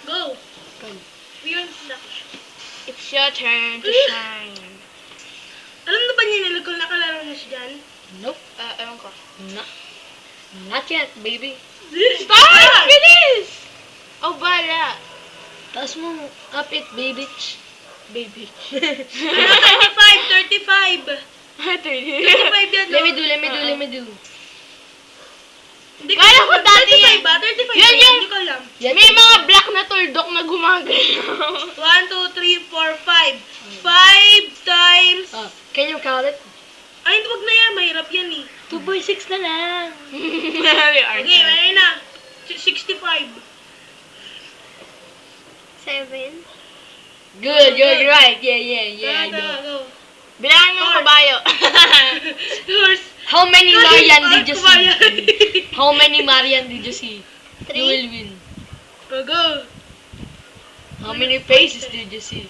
Go. Go. Beyond luck. It's your turn to shine. Alam na ba niya nila kung nakalaro na siya dyan? Nope. Ewan ko. No. Not yet, baby. Stop! Bilis! Oh, bala. Taas mo. Up it, baby. Baby. 35. 35 yan, no? Let me do. Hindi ko Kala ko alam. dati 35 ba? 35 Yan, ba? yan. Hindi ko alam. May mga black na tuldok na gumagalaw. 1, 2, 3, 4, 5. 5 times... Can you count it? Ay, huwag na yan. Mahirap yan eh. 2 by 6 na lang. Okay, ayun na. 65. 7. Good, you're right. Yeah, I know. Go. Bilangan mo kabayo. Horse. How many Marian did you see? see? How many Marian did you see? 3. You will win. Go. How many faces did you see?